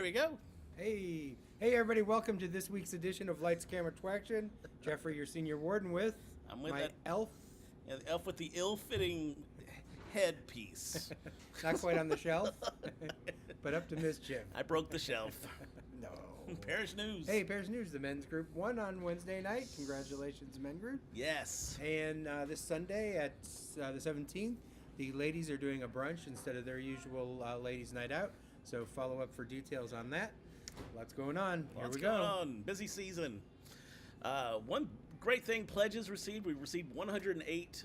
we go. Hey, everybody! Welcome to this week's edition of Lights, Camera, TWACCtion. Jeffrey, your senior warden, with I'm with my that elf. Yeah, the elf with the ill-fitting headpiece. Not quite on the shelf, but up to mischief. I broke the shelf. No. Parish News. Hey, Parish News, the men's group won on Wednesday night. Congratulations, men group. Yes. And this Sunday at the 17th, the ladies are doing a brunch instead of their usual ladies' night out. So follow up for details on that. Lots going on. Here we go. Going on. Busy season. One great thing, pledges received. We received 108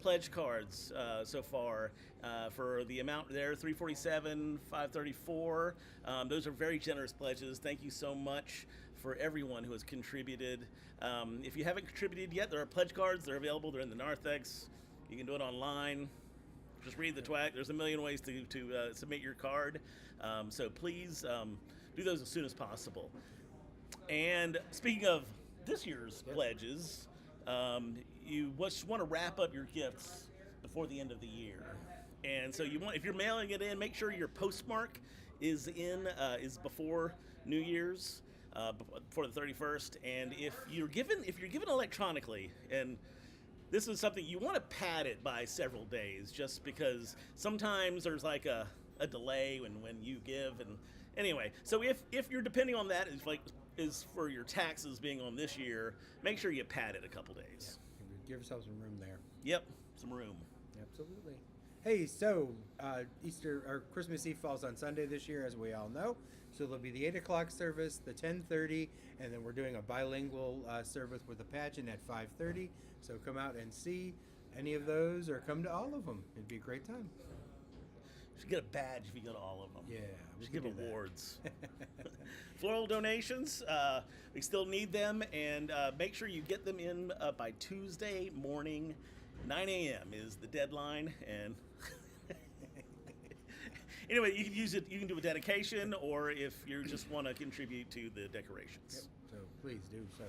pledge cards so far for the amount there, $347, $534. Those are very generous pledges. Thank you so much for everyone who has contributed. If you haven't contributed yet, there are pledge cards. They're available. They're in the narthex. You can do it online. Just read the TWAC. There's a million ways to submit your card. So please do those as soon as possible. And speaking of this year's pledges, you just want to wrap up your gifts before the end of the year. And so if you're mailing it in, make sure your postmark is before New Year's, before the 31st. And if you're given electronically, and this is something you want to pad it by several days, just because sometimes there's like a delay when you give. And anyway, so if you're depending on that is for your taxes being on this year, make sure you pad it a couple days. Yeah. Give yourself some room there. Yep, some room. Absolutely. Hey, so Easter or Christmas Eve falls on Sunday this year, as we all know. So there'll be the 8 o'clock service, the 10:30, and then we're doing a bilingual service with a pageant at 5:30. So come out and see any of those, or come to all of them. It'd be a great time. You should get a badge if you go to all of them. Yeah, we should give awards. Floral donations, we still need them, and make sure you get them in by Tuesday morning. 9 a.m. is the deadline, and anyway, you can use it. You can do a dedication, or if you just want to contribute to the decorations. Yep. So please do so.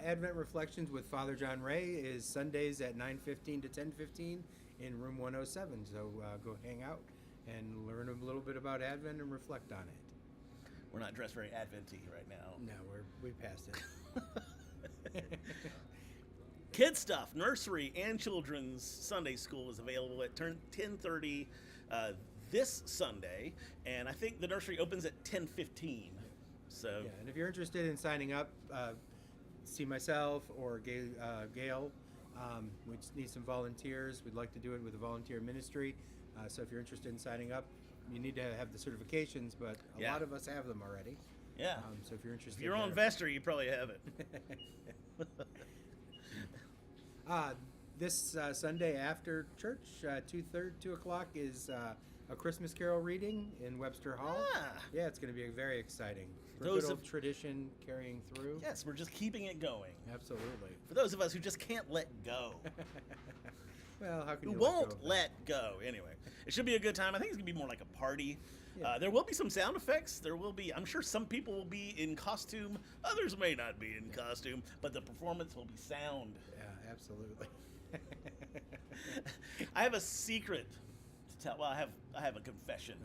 Advent Reflections with Father John Ray is Sundays at 9:15 to 10:15 in room 107. So go hang out and learn a little bit about Advent and reflect on it. We're not dressed very Advent-y right now. No, we passed it. Kid stuff, nursery and children's Sunday school is available at 10:30 this Sunday, and I think the nursery opens at 10:15. So, yeah, and if you're interested in signing up, see myself or Gail. We just need some volunteers. We'd like to do it with a volunteer ministry. So if you're interested in signing up, you need to have the certifications, but a lot of us have them already. Yeah. So if you're interested, if you're on Vestor, you probably have it. This Sunday after church, 2 o'clock is a Christmas Carol reading in Webster Hall. Yeah, it's going to be very exciting. Good old tradition carrying through. Yes, we're just keeping it going. Absolutely. For those of us who just can't let go. Well, how can you let won't go let go? Anyway, it should be a good time. I think it's going to be more like a party. Yeah. There will be some sound effects. There will be, I'm sure some people will be in costume. Others may not be in costume, but the performance will be sound. Yeah, absolutely. I have a secret to tell. Well, I have a confession.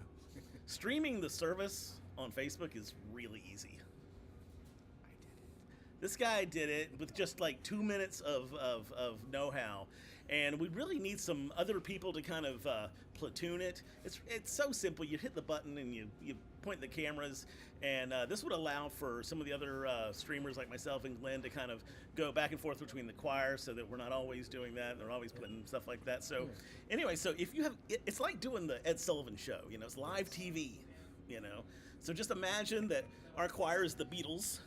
Streaming the service on Facebook is really easy. I did it. This guy did it with just like 2 minutes of know-how, and we really need some other people to kind of platoon it. It's so simple. You hit the button and you point the cameras, and this would allow for some of the other streamers like myself and Glenn to kind of go back and forth between the choir, so that we're not always doing that. They're always putting stuff like that. So anyway, so if you have, it's like doing the Ed Sullivan Show. You know, it's live TV. You know, so just imagine that our choir is the Beatles.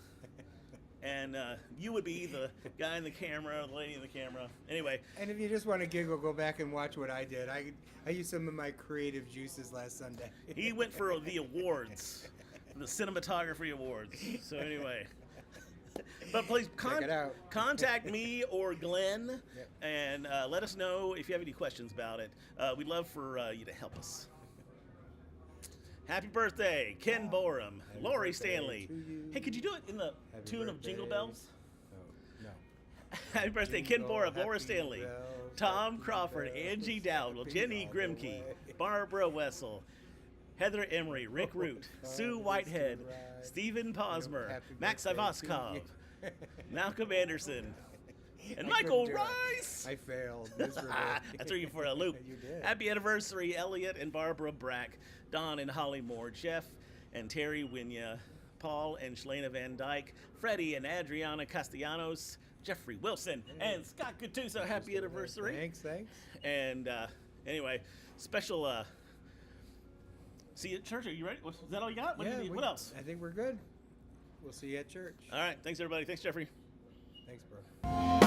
And you would be the guy in the camera, the lady in the camera. Anyway. And if you just want to giggle, go back and watch what I did. I used some of my creative juices last Sunday. He went for the awards, the cinematography awards. So anyway. But please contact me or Glenn, and let us know if you have any questions about it. We'd love for you to help us. Happy birthday, Ken Borum, Lori Stanley. Hey, could you do it in the tune of Jingle Bells? Oh, no. Happy birthday, Ken Borum, Laura Stanley, Tom Crawford, Angie Dowdle, Jenny Grimke, Barbara Wessel. Heather Emery, Rick Root, Sue Whitehead, Stephen Posmer, Happy Max birthday to Ivoskov, you. Malcolm Anderson, and I Michael couldn't do it. Rice. I failed miserably. I threw you for a loop. You did. Happy anniversary, Elliot and Barbara Brack, Don and Holly Moore, Jeff and Terry Winya, Paul and Shalana Van Dyke, Freddie and Adriana Castellanos, Jeffrey Wilson, and Scott Gattuso. Happy anniversary. Thanks. And anyway, special. See you at church. Are you ready? Is that all you got? What, do you need? What else? I think we're good. We'll see you at church. All right. Thanks, everybody. Thanks, Jeffrey. Thanks, bro.